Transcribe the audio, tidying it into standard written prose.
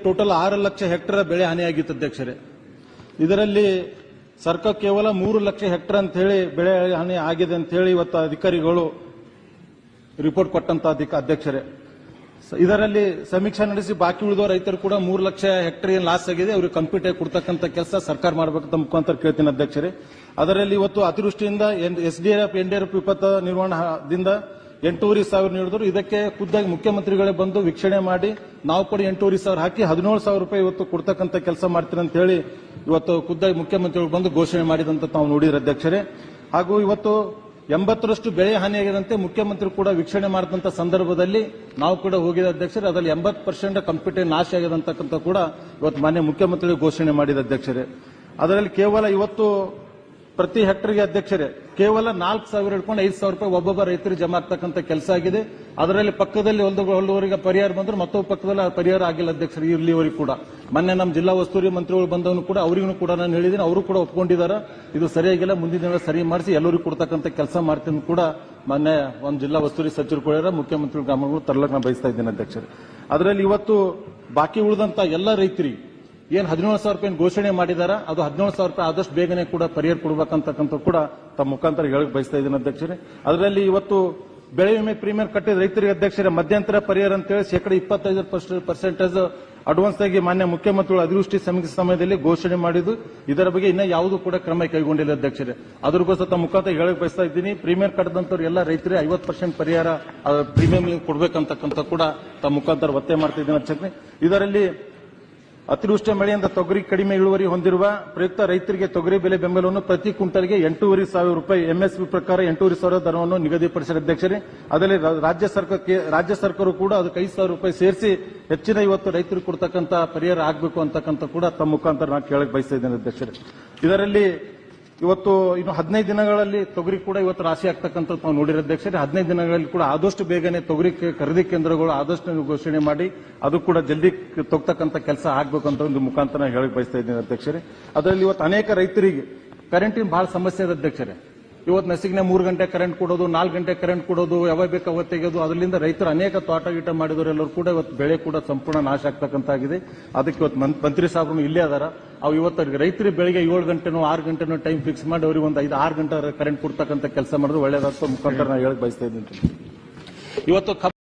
Total 6 lakh hectare ಬೆಳೆ ಹಾನಿಯಾಗಿತ್ತು ಅಧ್ಯಕ್ಷರೇ. ಇದರಲ್ಲಿ ಸರ್ಕಾರ ಕೇವಲ 3 ಲಕ್ಷ ಹೆಕ್ಟೇರ್ ಅಂತ ಹೇಳಿ ಬೆಳೆ ಹಾನಿ ಆಗಿದೆ ಅಂತ ಹೇಳಿ ಇವತ್ತು ಅಧಿಕಾರಿಗಳು ರಿಪೋರ್ಟ್ ಕೊಟ್ಟಂತ ಅಧ್ಯಕ್ಷರೇ. ಇದರಲ್ಲಿ ಸಮೀಕ್ಷೆ ನಡೆಸಿ ಬಾಕಿ ಉಳಿದ ರೈತರು ಕೂಡ 3 ಲಕ್ಷ ಹೆಕ್ಟೇರ್ ಏನು ಲಾಸ್ ಆಗಿದೆ ಅವರಿಗೆ ಕಂಪ್ಯೂಟರ್ ಕೊಡ್ತಕ್ಕಂಥ ಕೆಲಸ ಸರ್ಕಾರ ಮಾಡಬೇಕಂತ ಮುಖಾಂತರ ಕೇಳ್ತೀನಿ ಅಧ್ಯಕ್ಷರೇ. ಅದರಲ್ಲಿ ಇವತ್ತು ಅತಿವೃಷ್ಟಿಯಿಂದ ಎಸ್ಡಿಆರ್ಎಫ್ ಎನ್ಡಿಆರ್ಎಫ್ ವಿಪತ್ತು ನಿರ್ವಹಣಾದಿಂದ 8,500 ನೀಡಿದ್ರು. ಇದಕ್ಕೆ ಖುದ್ದಾಗಿ ಮುಖ್ಯಮಂತ್ರಿಗಳೇ ಬಂದು ವೀಕ್ಷಣೆ ಮಾಡಿ ನಾವು ಕೂಡ 8,500 ಹಾಕಿ 17,000 ರೂಪಾಯಿ ಇವತ್ತು ಕೊಡ್ತಕ್ಕಂಥ ಕೆಲಸ ಮಾಡ್ತೀನಿ ಅಂತ ಹೇಳಿ ಇವತ್ತು ಖುದ್ದಾಗಿ ಮುಖ್ಯಮಂತ್ರಿಗಳು ಬಂದು ಘೋಷಣೆ ಮಾಡಿದಂತ ತಾವು ನೋಡಿದ್ರೆ ಅಧ್ಯಕ್ಷರೇ. ಹಾಗೂ ಇವತ್ತು 80ರಷ್ಟು ಬೆಳೆ ಹಾನಿಯಾಗಿದಂತೆ ಮುಖ್ಯಮಂತ್ರಿ ಕೂಡ ವೀಕ್ಷಣೆ ಮಾಡಿದಂತ ಸಂದರ್ಭದಲ್ಲಿ ನಾವು ಕೂಡ ಹೋಗಿದ ಅಧ್ಯಕ್ಷರೇ. ಅದರಲ್ಲಿ 80% ಕಂಪ್ಯೂಟರ್ ನಾಶ ಆಗಿದಂತಕ್ಕಂಥ ಕೂಡ ಇವತ್ತು ಮಾನ್ಯ ಮುಖ್ಯಮಂತ್ರಿಗಳು ಘೋಷಣೆ ಮಾಡಿದ ಅಧ್ಯಕ್ಷರೇ. ಅದರಲ್ಲಿ ಕೇವಲ ಇವತ್ತು ಪ್ರತಿ ಹೆಕ್ಟರ್ಗೆ ಅಧ್ಯಕ್ಷರೇ ಕೇವಲ 4,000 ಹಿಡ್ಕೊಂಡು 5,000 ರೂಪಾಯಿ ಒಬ್ಬೊಬ್ಬ ರೈತರಿಗೆ ಜಮಾ ಆಗ್ತಕ್ಕಂಥ ಕೆಲಸ ಆಗಿದೆ. ಅದರಲ್ಲಿ ಪಕ್ಕದಲ್ಲಿ ಹೊಲದವರಿಗೆ ಪರಿಹಾರ ಬಂದ್ರು ಮತ್ತೊಬ್ಬ ಪಕ್ಕದಲ್ಲಿ ಪರಿಹಾರ ಆಗಿಲ್ಲ ಅಧ್ಯಕ್ಷರು ಇಲ್ಲಿವರೆಗೂ ಕೂಡ. ಮೊನ್ನೆ ನಮ್ಮ ಜಿಲ್ಲಾ ಉಸ್ತುವಾರಿ ಮಂತ್ರಿಗಳು ಬಂದವನು ಕೂಡ ಅವರಿಗೂ ಕೂಡ ನಾನು ಹೇಳಿದ್ದೀನಿ, ಅವರು ಕೂಡ ಒಪ್ಕೊಂಡಿದ್ದಾರೆ ಇದು ಸರಿಯಾಗಿಲ್ಲ, ಮುಂದಿನ ದಿನ ಸರಿ ಮಾಡಿಸಿ ಎಲ್ಲರಿಗೂ ಕೊಡ್ತಕ್ಕಂಥ ಕೆಲಸ ಮಾಡ್ತೀನಿ ಕೂಡ ಮೊನ್ನೆ ಒಂದು ಜಿಲ್ಲಾ ಉಸ್ತುವಾರಿ ಸಚಿವರು ಕೂಡ ಮುಖ್ಯಮಂತ್ರಿ ಗ್ರಾಮಗಳು ತರಲಕ್ಕೆ ನಾನು ಬಯಸ್ತಾ ಇದ್ದೇನೆ ಅಧ್ಯಕ್ಷರೇ. ಅದರಲ್ಲಿ ಇವತ್ತು ಬಾಕಿ ಉಳಿದಂತ ಎಲ್ಲ ರೈತರಿಗೆ ಏನ್ 17,000 ರೂಪಾಯಿ ಘೋಷಣೆ ಮಾಡಿದಾರ ಅದು 17,000 ರೂಪಾಯಿ ಆದಷ್ಟು ಬೇಗನೆ ಕೂಡ ಪರಿಹಾರ ಕೊಡಬೇಕಂತಕ್ಕಂಥ ಕೂಡ ತಮ್ಮ ಮುಖಾಂತರ ಹೇಳಕ್ ಬಯಸ್ತಾ ಇದ್ದೀನಿ ಅಧ್ಯಕ್ಷರೇ. ಅದರಲ್ಲಿ ಇವತ್ತು ಬೆಳೆ ವಿಮೆ ಪ್ರೀಮಿಯಂ ಕಟ್ಟಿದ ರೈತರಿಗೆ ಅಧ್ಯಕ್ಷರೇ ಮಧ್ಯಂತರ ಪರಿಹಾರ ಅಂತೇಳಿ 25% ಅಡ್ವಾನ್ಸ್ ಆಗಿ ಮಾನ್ಯ ಮುಖ್ಯಮಂತ್ರಿಗಳು ಅತಿವೃಷ್ಟಿ ಸಮೀಕ್ಷೆ ಸಮಯದಲ್ಲಿ ಘೋಷಣೆ ಮಾಡಿದ್ದು. ಇದರ ಬಗ್ಗೆ ಇನ್ನೂ ಯಾವುದೂ ಕೂಡ ಕ್ರಮ ಕೈಗೊಂಡಿಲ್ಲ ಅಧ್ಯಕ್ಷರೇ. ಅದ್ರಗೋಸ್ಕರ ತಮ್ಮ ಮುಖಾಂತರ ಹೇಳಕ್ ಬಯಸ್ತಾ ಇದ್ದೀನಿ, ಪ್ರೀಮಿಯಂ ಕಟ್ಟದಂತವ್ರು ಎಲ್ಲ ರೈತರಿಗೆ 50% ಪರಿಹಾರ ಪ್ರೀಮಿಯಂ ಕೊಡಬೇಕಂತಕ್ಕಂಥ ಕೂಡ ತಮ್ಮ ಮುಖಾಂತರ ಒತ್ತಾಯ ಮಾಡ್ತಾ ಇದ್ದೀನಿ ಅಧ್ಯಕ್ಷರೇ. ಇದರಲ್ಲಿ ಅತಿವೃಷ್ಟಿ ಮಳೆಯಿಂದ ತೊಗರಿ ಕಡಿಮೆ ಇಳುವರಿ ಹೊಂದಿರುವ ಪ್ರಯುಕ್ತ ರೈತರಿಗೆ ತೊಗರಿ ಬೆಲೆ ಬೆಂಬಲವನ್ನು ಪ್ರತಿ ಕ್ವಿಂಟಲ್ಗೆ 8,500 ರೂಪಾಯಿ ಎಂಎಸ್ಪಿ ಪ್ರಕಾರ 8,500 ದರವನ್ನು ನಿಗದಿಪಡಿಸಿದ ಅಧ್ಯಕ್ಷರೇ. ಅದರಲ್ಲಿ ರಾಜ್ಯ ಸರ್ಕಾರ ಕೂಡ ಅದಕ್ಕೆ 5,000 ರೂಪಾಯಿ ಸೇರಿಸಿ ಹೆಚ್ಚಿನ ಇವತ್ತು ರೈತರಿಗೆ ಕೊಡ್ತಕ್ಕಂಥ ಪರಿಹಾರ ಆಗಬೇಕು ಅಂತಕ್ಕಂಥ ಕೂಡ ತಮ್ಮ ಮುಖಾಂತರ ನಾನು ಕೇಳಕ್ ಬಯಸ್ತಾ ಇದ್ದೇನೆ ಅಧ್ಯಕ್ಷರೇ. ಇದರಲ್ಲಿ ಇವತ್ತು ಇನ್ನು 15 ದಿನಗಳಲ್ಲಿ ತೊಗರಿ ಕೂಡ ಇವತ್ತು ರಾಶಿ ಆಗ್ತಕ್ಕಂಥ ನಾವು ನೋಡಿರೋ ಅಧ್ಯಕ್ಷರೇ. 15 ದಿನಗಳಲ್ಲಿ ಕೂಡ ಆದಷ್ಟು ಬೇಗನೆ ತೊಗರಿ ಖರೀದಿ ಕೇಂದ್ರಗಳು ಆದಷ್ಟು ಘೋಷಣೆ ಮಾಡಿ ಅದು ಕೂಡ ಜಲ್ದಿ ತೊಗ್ತಕ್ಕಂಥ ಕೆಲಸ ಆಗ್ಬೇಕಂತ ಒಂದು ಮುಖಾಂತರ ಹೇಳಕ್ ಬಯಸ್ತಾ ಇದ್ದೀನಿ ಅಧ್ಯಕ್ಷರೇ. ಅದರಲ್ಲಿ ಇವತ್ತು ಅನೇಕ ರೈತರಿಗೆ ಕರೆಂಟಿನ ಬಹಳ ಸಮಸ್ಯೆ ಇದೆ ಅಧ್ಯಕ್ಷರೇ. ಇವತ್ತು ನಸಿಗ್ನೆ 3 ಗಂಟೆ ಕರೆಂಟ್ ಕೊಡೋದು, 4 ಗಂಟೆ ಕರೆಂಟ್ ಕೊಡೋದು, ಯಾವಾಗ ಬೇಕು ಅವತ್ತು ತೆಗೆಯೋದು, ಅದರಿಂದ ರೈತರು ಅನೇಕ ತೋಟ ಗೀಟ ಮಾಡಿದವರೆಲ್ಲರೂ ಕೂಡ ಇವತ್ತು ಬೆಳೆ ಕೂಡ ಸಂಪೂರ್ಣ ನಾಶ ಆಗ್ತಕ್ಕಂತಾಗಿದೆ. ಅದಕ್ಕೆ ಇವತ್ತು ಮಂತ್ರಿ ಸಾಹೇಬರು ಇಲ್ಲೇ ಅದಾರ. ಅವು ಇವತ್ತು ರೈತರಿಗೆ ಬೆಳಿಗ್ಗೆ 7 ಗಂಟೆನೋ 6 ಗಂಟೆನೋ ಟೈಮ್ ಫಿಕ್ಸ್ ಮಾಡಿ ಅವ್ರಿಗೆ ಒಂದು 5-6 ಗಂಟೆ ಕರೆಂಟ್ ಕೊಡ್ತಕ್ಕಂಥ ಕೆಲಸ ಮಾಡಿದ್ರೆ ಒಳ್ಳೇದಾಗ್ತದೆ ಮುಖಾಂತರ ನಾನು ಹೇಳಕ್ ಬಯಸ್ತಾ ಇದ್ದೀನಿ. ಇವತ್ತು